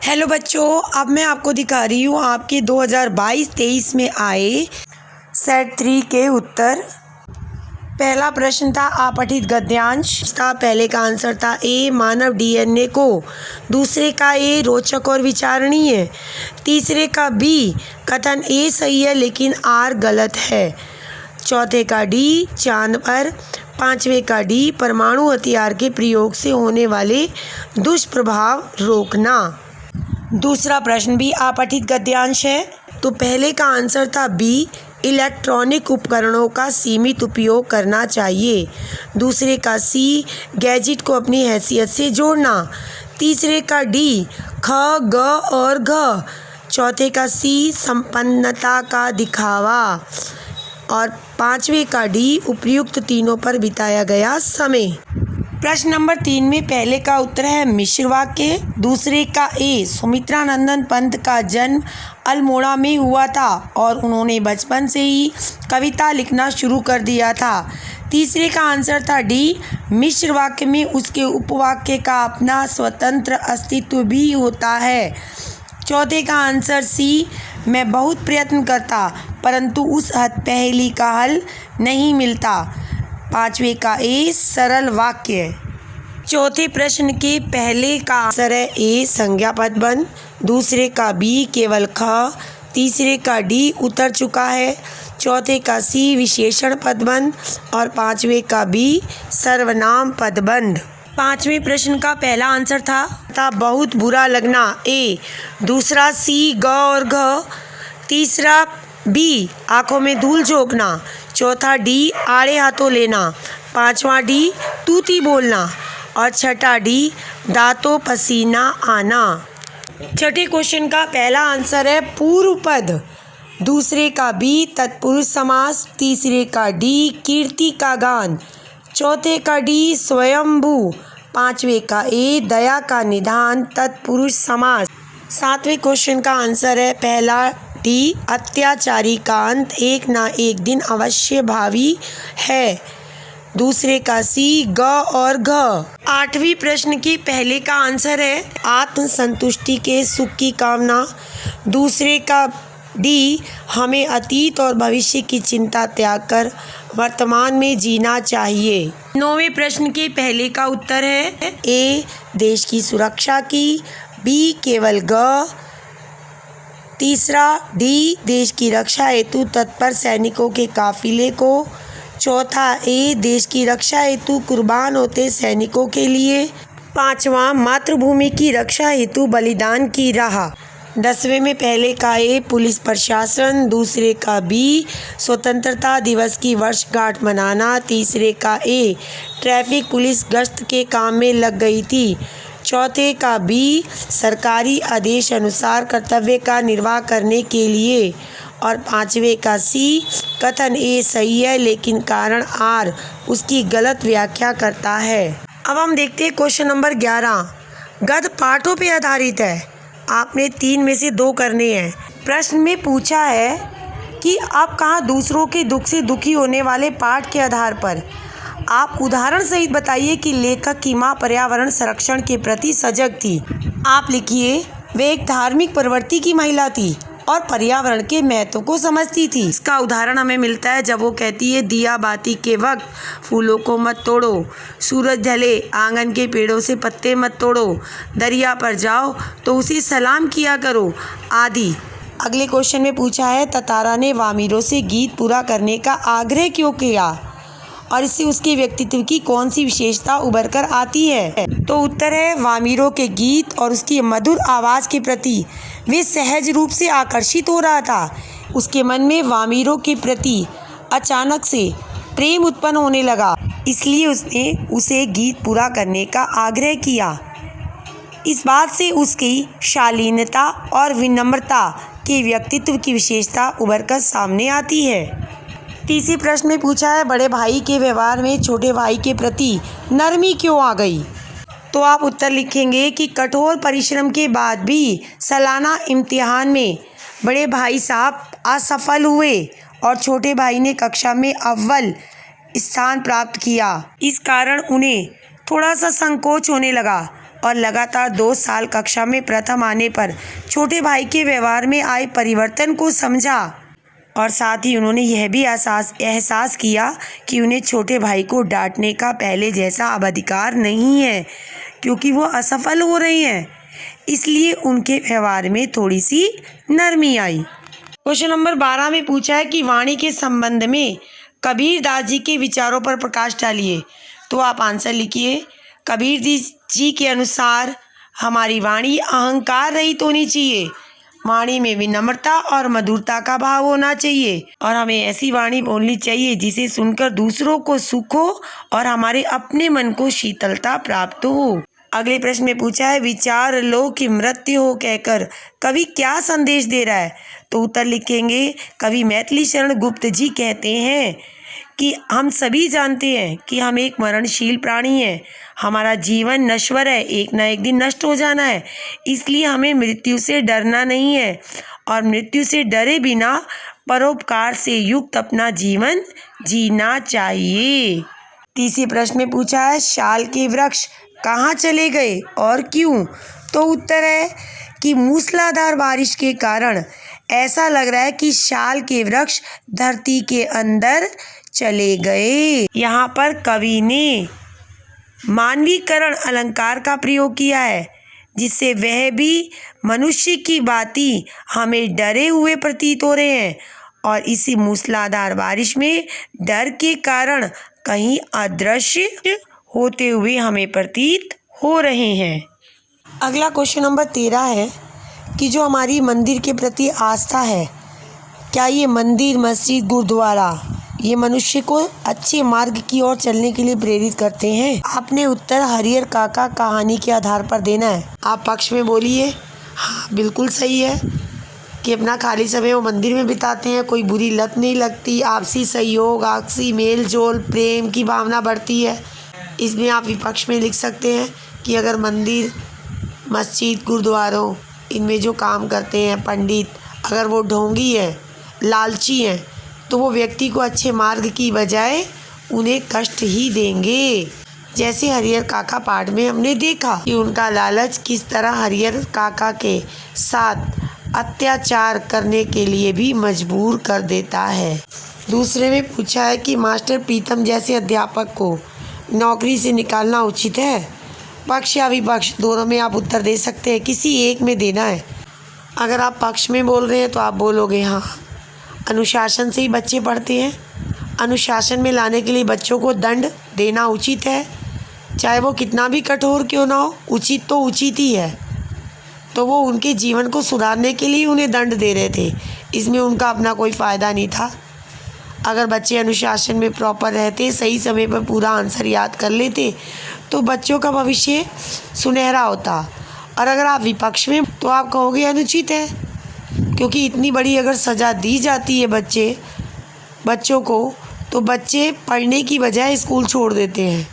Hello बच्चों, अब मैं आपको दिखा रही हूँ आपके 2022-23 में आए सेट 3 के उत्तर। पहला प्रश्न था अपठित गद्यांश था। पहले का आंसर था ए मानव डीएनए को, दूसरे का ए रोचक और विचारणीय, तीसरे का बी कथन ए सही है लेकिन आर गलत है, चौथे का डी चांद पर, पांचवे का डी परमाणु हथियार के प्रयोग से होने वाले दुष्प्रभाव रोकना। दूसरा प्रश्न भी अपठित गद्यांश है। तो पहले का आंसर था बी इलेक्ट्रॉनिक उपकरणों का सीमित उपयोग करना चाहिए, दूसरे का सी गैजेट को अपनी हैसियत से जोड़ना, तीसरे का डी ख ग और घ, चौथे का सी संपन्नता का दिखावा और पांचवे का डी उपर्युक्त तीनों पर बिताया गया समय। प्रश्न नंबर 3 में पहले का उत्तर है मिश्र वाक्य, दूसरे का ए सुमित्रा नंदन पंत का जन्म अल्मोड़ा में हुआ था और उन्होंने बचपन से ही कविता लिखना शुरू कर दिया था, तीसरे का आंसर था डी मिश्र वाक्य में उसके उपवाक्य का अपना स्वतंत्र अस्तित्व भी होता है, चौथे का आंसर सी मैं बहुत प्रयत्न करता परंतु उस पहेली का हल नहीं मिलता, पांचवे का ए सरल वाक्य। चौथे प्रश्न के पहले का आंसर है ए संज्ञा पदबंध, दूसरे का बी केवल ख, तीसरे का डी उतर चुका है, चौथे का सी विशेषण पदबंध और पांचवे का बी सर्वनाम पदबंध। पांचवें प्रश्न का पहला आंसर था बहुत बुरा लगना ए, दूसरा सी ग और घ, तीसरा बी आंखों में धूल झोंकना, चौथा डी आड़े हाथों लेना, पांचवा डी तूती बोलना और छठा डी दांतों पसीना आना। छठे क्वेश्चन का पहला आंसर है पूर्व पद, दूसरे का बी तत्पुरुष समास, तीसरे का डी कीर्ति का गान, चौथे का डी स्वयंभू, पांचवे का ए दया का निधान तत्पुरुष समास। सातवें क्वेश्चन का आंसर है पहला डी अत्याचारी का अंत एक ना एक दिन अवश्य भावी है, दूसरे का सी ग और घ। आठवीं प्रश्न की पहले का आंसर है आत्म संतुष्टि के सुख की कामना, दूसरे का डी हमें अतीत और भविष्य की चिंता त्याग कर वर्तमान में जीना चाहिए। नौवें प्रश्न के पहले का उत्तर है ए देश की सुरक्षा की, बी केवल ग, तीसरा डी देश की रक्षा हेतु तत्पर सैनिकों के काफिले को, चौथा ए देश की रक्षा हेतु कुर्बान होते सैनिकों के लिए, पांचवा मातृभूमि की रक्षा हेतु बलिदान की राह। 10वें में पहले का ए पुलिस प्रशासन, दूसरे का बी स्वतंत्रता दिवस की वर्षगांठ मनाना, तीसरे का ए ट्रैफिक पुलिस गश्त के काम में लग गई थी, चौथे का बी सरकारी आदेश अनुसार कर्तव्य का निर्वाह करने के लिए और पांचवे का सी कथन ए सही है लेकिन कारण आर उसकी गलत व्याख्या करता है। अब हम देखते हैं क्वेश्चन नंबर 11। गद्य पाठों पे आधारित है, आपने 3 में से 2 करने हैं। प्रश्न में पूछा है कि आप कहाँ दूसरों के दुख से दुखी होने वाले पाठ के आधार पर आप उदाहरण सहित बताइए कि लेखक की माँ पर्यावरण संरक्षण के प्रति सजग थी। आप लिखिए वे एक धार्मिक प्रवृत्ति की महिला थी और पर्यावरण के महत्व को समझती थी। इसका उदाहरण हमें मिलता है जब वो कहती है दिया बाती के वक्त फूलों को मत तोड़ो, सूरज ढले आंगन के पेड़ों से पत्ते मत तोड़ो, दरिया पर जाओ तो उसे सलाम किया करो आदि। अगले क्वेश्चन में पूछा है ततारा ने वामीरों से गीत पूरा करने का आग्रह क्यों किया और इससे उसके व्यक्तित्व की कौन सी विशेषता उभर कर आती है। तो उत्तर है वामीरों के गीत और उसकी मधुर आवाज़ के प्रति वे सहज रूप से आकर्षित हो रहा था। उसके मन में वामीरों के प्रति अचानक से प्रेम उत्पन्न होने लगा, इसलिए उसने उसे गीत पूरा करने का आग्रह किया। इस बात से उसकी शालीनता और विनम्रता के व्यक्तित्व की विशेषता उभर कर सामने आती है। तीसरे प्रश्न में पूछा है बड़े भाई के व्यवहार में छोटे भाई के प्रति नरमी क्यों आ गई। तो आप उत्तर लिखेंगे कि कठोर परिश्रम के बाद भी सालाना इम्तिहान में बड़े भाई साहब असफल हुए और छोटे भाई ने कक्षा में अव्वल स्थान प्राप्त किया। इस कारण उन्हें थोड़ा सा संकोच होने लगा और लगातार 2 साल कक्षा में प्रथम आने पर छोटे भाई के व्यवहार में आए परिवर्तन को समझा और साथ ही उन्होंने यह भी एहसास किया कि उन्हें छोटे भाई को डांटने का पहले जैसा अब अधिकार नहीं है, क्योंकि वो असफल हो रहे हैं। इसलिए उनके व्यवहार में थोड़ी सी नरमी आई। क्वेश्चन नंबर 12 में पूछा है कि वाणी के संबंध में कबीर दास जी के विचारों पर प्रकाश डालिए। तो आप आंसर लिखिए। कबीर जी के अनुसार हमारी वाणी अहंकार रहित होनी चाहिए। वाणी में विनम्रता और मधुरता का भाव होना चाहिए और हमें ऐसी वाणी बोलनी चाहिए जिसे सुनकर दूसरों को सुख हो और हमारे अपने मन को शीतलता प्राप्त हो। अगले प्रश्न में पूछा है विचार लो कि मृत्यु हो कहकर कवि क्या संदेश दे रहा है। तो उत्तर लिखेंगे कवि मैथिली शरण गुप्त जी कहते हैं कि हम सभी जानते हैं कि हम एक मरणशील प्राणी हैं, हमारा जीवन नश्वर है, एक ना एक दिन नष्ट हो जाना है। इसलिए हमें मृत्यु से डरना नहीं है और मृत्यु से डरे बिना परोपकार से युक्त अपना जीवन जीना चाहिए। तीसरे प्रश्न में पूछा है शाल के वृक्ष कहाँ चले गए और क्यों। तो उत्तर है कि मूसलाधार बारिश के कारण ऐसा लग रहा है कि शाल के वृक्ष धरती के अंदर चले गए। यहाँ पर कवि ने मानवीकरण अलंकार का प्रयोग किया है, जिससे वह भी मनुष्य की भांति हमें डरे हुए प्रतीत हो रहे हैं और इसी मूसलाधार बारिश में डर के कारण कहीं अदृश्य होते हुए हमें प्रतीत हो रहे हैं। अगला क्वेश्चन नंबर 13 है कि जो हमारी मंदिर के प्रति आस्था है, क्या ये मंदिर, मस्जिद, गुरुद्वारा ये मनुष्य को अच्छे मार्ग की ओर चलने के लिए प्रेरित करते हैं। आपने उत्तर हरिहर काका कहानी के आधार पर देना है। आप पक्ष में बोलिए। हाँ, बिल्कुल सही है कि अपना खाली समय वो मंदिर में बिताते हैं, कोई बुरी लत नहीं लगती, आपसी सहयोग, आपसी मेल जोल, प्रेम की भावना बढ़ती है। इसमें आप विपक्ष में लिख सकते हैं कि अगर मंदिर, मस्जिद, गुरुद्वारों इनमें जो काम करते हैं पंडित, अगर वो ढोंगी है, लालची हैं, तो वो व्यक्ति को अच्छे मार्ग की बजाय उन्हें कष्ट ही देंगे। जैसे हरिहर काका पाठ में हमने देखा कि उनका लालच किस तरह हरिहर काका के साथ अत्याचार करने के लिए भी मजबूर कर देता है। दूसरे में पूछा है कि मास्टर प्रीतम जैसे अध्यापक को नौकरी से निकालना उचित है। पक्ष या विपक्ष दोनों में आप उत्तर दे सकते हैं, किसी एक में देना है। अगर आप पक्ष में बोल रहे हैं तो आप बोलोगे हाँ, अनुशासन से ही बच्चे पढ़ते हैं, अनुशासन में लाने के लिए बच्चों को दंड देना उचित है, चाहे वो कितना भी कठोर क्यों ना हो, उचित तो उचित ही है। तो वो उनके जीवन को सुधारने के लिए उन्हें दंड दे रहे थे, इसमें उनका अपना कोई फ़ायदा नहीं था। अगर बच्चे अनुशासन में प्रॉपर रहते, सही समय पर पूरा आंसर याद कर लेते, तो बच्चों का भविष्य सुनहरा होता। और अगर आप विपक्ष में तो आप कहोगे अनुचित है, क्योंकि इतनी बड़ी अगर सज़ा दी जाती है बच्चों को, तो बच्चे पढ़ने की बजाय स्कूल छोड़ देते हैं,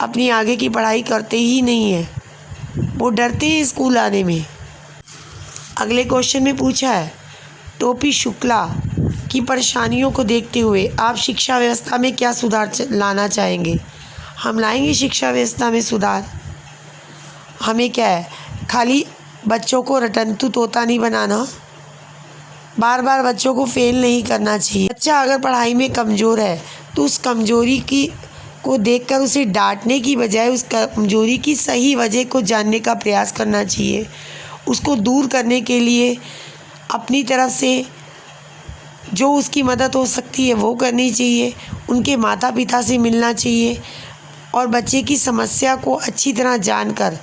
अपनी आगे की पढ़ाई करते ही नहीं हैं, वो डरते हैं स्कूल आने में। अगले क्वेश्चन में पूछा है टोपी शुक्ला की परेशानियों को देखते हुए आप शिक्षा व्यवस्था में क्या सुधार लाना चाहेंगे। हम लाएंगे शिक्षा व्यवस्था में सुधार। हमें क्या है, खाली बच्चों को रटंतु तोता नहीं बनाना, बार बार बच्चों को फेल नहीं करना चाहिए। बच्चा अगर पढ़ाई में कमज़ोर है तो उस कमज़ोरी को देखकर उसे डांटने की बजाय उस कमज़ोरी की सही वजह को जानने का प्रयास करना चाहिए। उसको दूर करने के लिए अपनी तरफ से जो उसकी मदद हो सकती है वो करनी चाहिए, उनके माता पिता से मिलना चाहिए और बच्चे की समस्या को अच्छी तरह जानकर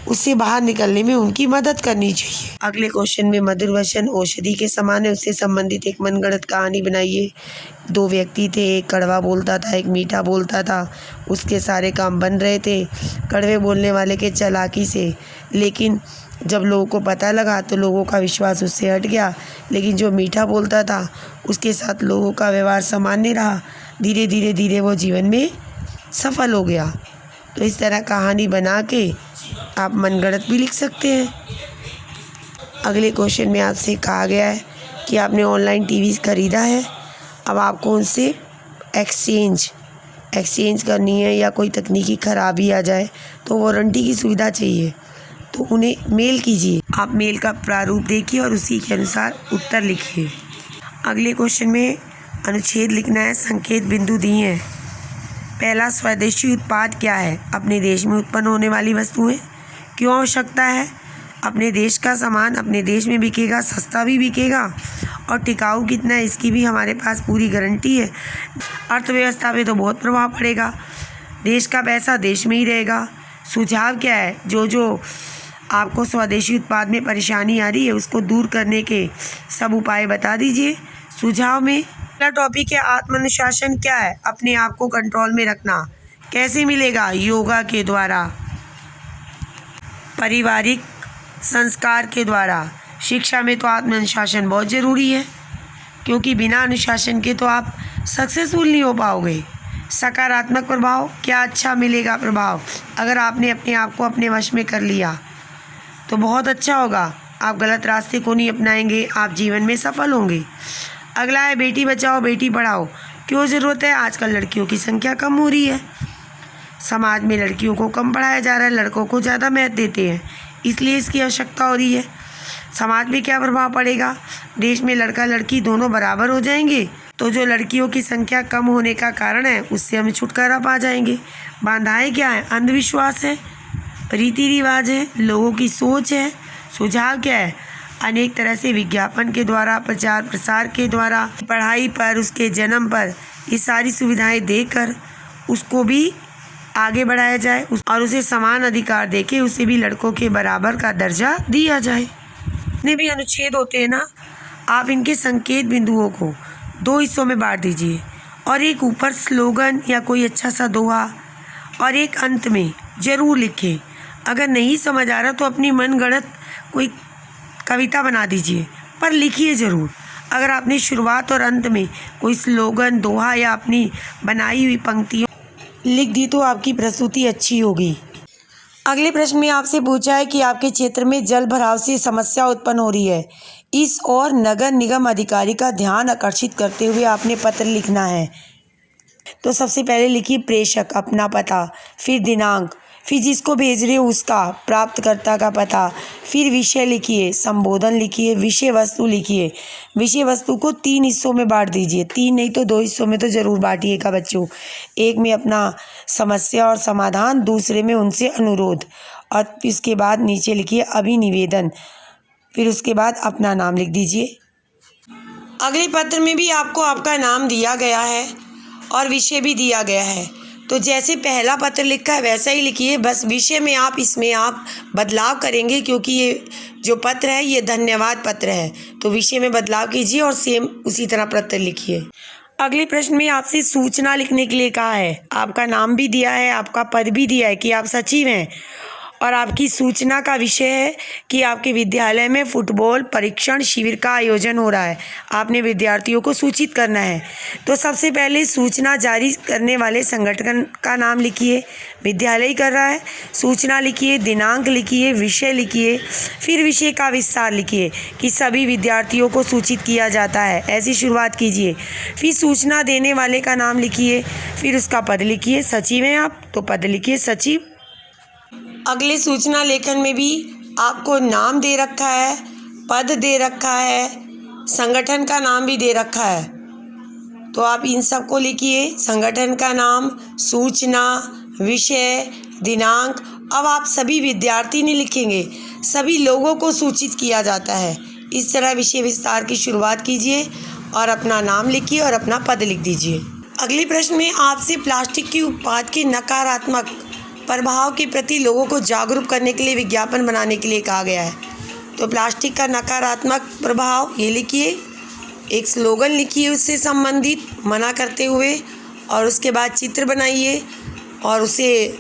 उससे बाहर निकलने में उनकी मदद करनी चाहिए। अगले क्वेश्चन में मधुर वचन औषधि के समान है, उससे संबंधित एक मनगढ़ंत कहानी बनाइए। 2 व्यक्ति थे, एक कड़वा बोलता था, एक मीठा बोलता था। उसके सारे काम बन रहे थे कड़वे बोलने वाले के चालाकी से, लेकिन जब लोगों को पता लगा तो लोगों का विश्वास उससे हट गया। लेकिन जो मीठा बोलता था उसके साथ लोगों का व्यवहार सामान्य रहा, धीरे धीरे वो जीवन में सफल हो गया। तो इस तरह कहानी बना के आप मनगढ़ंत भी लिख सकते हैं। अगले क्वेश्चन में आपसे कहा गया है कि आपने ऑनलाइन टीवी ख़रीदा है, अब आपको उनसे एक्सचेंज करनी है या कोई तकनीकी ख़राबी आ जाए तो वारंटी की सुविधा चाहिए, तो उन्हें मेल कीजिए। आप मेल का प्रारूप देखिए और उसी के अनुसार उत्तर लिखिए। अगले क्वेश्चन में अनुच्छेद लिखना है, संकेत बिंदु दिए हैं। पहला, स्वदेशी उत्पाद क्या है? अपने देश में उत्पन्न होने वाली वस्तुएं। क्यों आवश्यकता है? अपने देश का सामान अपने देश में बिकेगा, सस्ता भी बिकेगा और टिकाऊ कितना है इसकी भी हमारे पास पूरी गारंटी है। अर्थव्यवस्था पे तो बहुत प्रभाव पड़ेगा, देश का पैसा देश में ही रहेगा। सुझाव क्या है? जो आपको स्वदेशी उत्पाद में परेशानी आ रही है उसको दूर करने के सब उपाय बता दीजिए सुझाव में। अगला टॉपिक है, आत्मानुशासन क्या है? अपने आप को कंट्रोल में रखना। कैसे मिलेगा? योगा के द्वारा, पारिवारिक संस्कार के द्वारा। शिक्षा में तो आत्मानुशासन बहुत ज़रूरी है, क्योंकि बिना अनुशासन के तो आप सक्सेसफुल नहीं हो पाओगे। सकारात्मक प्रभाव, क्या अच्छा मिलेगा प्रभाव? अगर आपने अपने आप को अपने वश में कर लिया तो बहुत अच्छा होगा। आप गलत रास्ते को नहीं अपनाएंगे, आप जीवन में सफल होंगे। अगला है, बेटी बचाओ बेटी पढ़ाओ। क्यों ज़रूरत है? आजकल लड़कियों की संख्या कम हो रही है, समाज में लड़कियों को कम पढ़ाया जा रहा है, लड़कों को ज़्यादा महत्व देते हैं, इसलिए इसकी आवश्यकता हो रही है। समाज में क्या प्रभाव पड़ेगा? देश में लड़का लड़की दोनों बराबर हो जाएंगे, तो जो लड़कियों की संख्या कम होने का कारण है उससे हम छुटकारा पा जाएंगे। बाधाएं क्या है? अंधविश्वास है, रीति रिवाज है, लोगों की सोच है। सुझाव क्या है? अनेक तरह से विज्ञापन के द्वारा, प्रचार प्रसार के द्वारा, पढ़ाई पर, उसके जन्म पर ये सारी सुविधाएं देकर उसको भी आगे बढ़ाया जाए और उसे समान अधिकार देके उसे भी लड़कों के बराबर का दर्जा दिया जाए। जितने भी अनुच्छेद होते हैं ना, आप इनके संकेत बिंदुओं को 2 हिस्सों में बांट दीजिए और एक ऊपर स्लोगन या कोई अच्छा सा दोहा और एक अंत में ज़रूर लिखें। अगर नहीं समझ आ रहा तो अपनी मनगढ़ंत कोई कविता बना दीजिए, पर लिखिए ज़रूर। अगर आपने शुरुआत और अंत में कोई स्लोगन, दोहा या अपनी बनाई हुई पंक्तियों लिख दी तो आपकी प्रस्तुति अच्छी होगी। अगले प्रश्न में आपसे पूछा है कि आपके क्षेत्र में जल भराव से समस्या उत्पन्न हो रही है, इस और नगर निगम अधिकारी का ध्यान आकर्षित करते हुए आपने पत्र लिखना है। तो सबसे पहले लिखिए प्रेषक, अपना पता, फिर दिनांक, फिर जिसको भेज रहे हो उसका, प्राप्तकर्ता का पता, फिर विषय लिखिए, संबोधन लिखिए, विषय वस्तु लिखिए। विषय वस्तु को 3 हिस्सों में बांट दीजिए, 3 नहीं तो 2 हिस्सों में तो ज़रूर बांटिएगा बच्चों। एक में अपना समस्या और समाधान, दूसरे में उनसे अनुरोध, और इसके बाद नीचे लिखिए अभिनिवेदन, फिर उसके बाद अपना नाम लिख दीजिए। अगले पत्र में भी आपको आपका नाम दिया गया है और विषय भी दिया गया है, तो जैसे पहला पत्र लिखा है वैसा ही लिखिए, बस विषय में इसमें आप बदलाव करेंगे, क्योंकि ये जो पत्र है ये धन्यवाद पत्र है, तो विषय में बदलाव कीजिए और सेम उसी तरह पत्र लिखिए। अगले प्रश्न में आपसे सूचना लिखने के लिए कहा है। आपका नाम भी दिया है, आपका पद भी दिया है कि आप सचिव हैं, और आपकी सूचना का विषय है कि आपके विद्यालय में फुटबॉल परीक्षण शिविर का आयोजन हो रहा है, आपने विद्यार्थियों को सूचित करना है। तो सबसे पहले सूचना जारी करने वाले संगठन का नाम लिखिए, विद्यालय कर रहा है, सूचना लिखिए, दिनांक लिखिए, विषय लिखिए, फिर विषय का विस्तार लिखिए कि सभी विद्यार्थियों को सूचित किया जाता है, ऐसी शुरुआत कीजिए। फिर सूचना देने वाले का नाम लिखिए, फिर उसका पद लिखिए, सचिव हैं आप तो पद लिखिए सचिव। अगले सूचना लेखन में भी आपको नाम दे रखा है, पद दे रखा है, संगठन का नाम भी दे रखा है, तो आप इन सब को लिखिए, संगठन का नाम, सूचना, विषय, दिनांक। अब आप सभी विद्यार्थी नहीं लिखेंगे, सभी लोगों को सूचित किया जाता है। इस तरह विषय विस्तार की शुरुआत कीजिए और अपना नाम लिखिए और अपना पद लिख दीजिए। अगले प्रश्न में आपसे प्लास्टिक के उत्पाद के नकारात्मक प्रभाव के प्रति लोगों को जागरूक करने के लिए विज्ञापन बनाने के लिए कहा गया है। तो प्लास्टिक का नकारात्मक प्रभाव ये लिखिए, एक स्लोगन लिखिए उससे संबंधित मना करते हुए, और उसके बाद चित्र बनाइए और उसे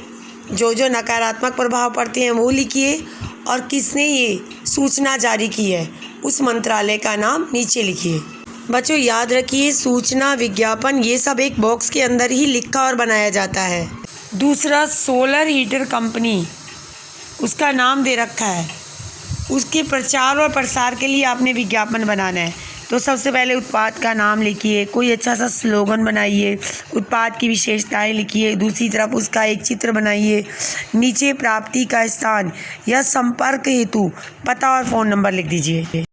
जो नकारात्मक प्रभाव पड़ते हैं वो लिखिए, और किसने ये सूचना जारी की है उस मंत्रालय का नाम नीचे लिखिए। बच्चों याद रखिए, सूचना, विज्ञापन ये सब एक बॉक्स के अंदर ही लिखा और बनाया जाता है। दूसरा, सोलर हीटर कंपनी, उसका नाम दे रखा है, उसके प्रचार और प्रसार के लिए आपने विज्ञापन बनाना है। तो सबसे पहले उत्पाद का नाम लिखिए, कोई अच्छा सा स्लोगन बनाइए, उत्पाद की विशेषताएं लिखिए, दूसरी तरफ उसका एक चित्र बनाइए, नीचे प्राप्ति का स्थान या संपर्क हेतु पता और फ़ोन नंबर लिख दीजिए।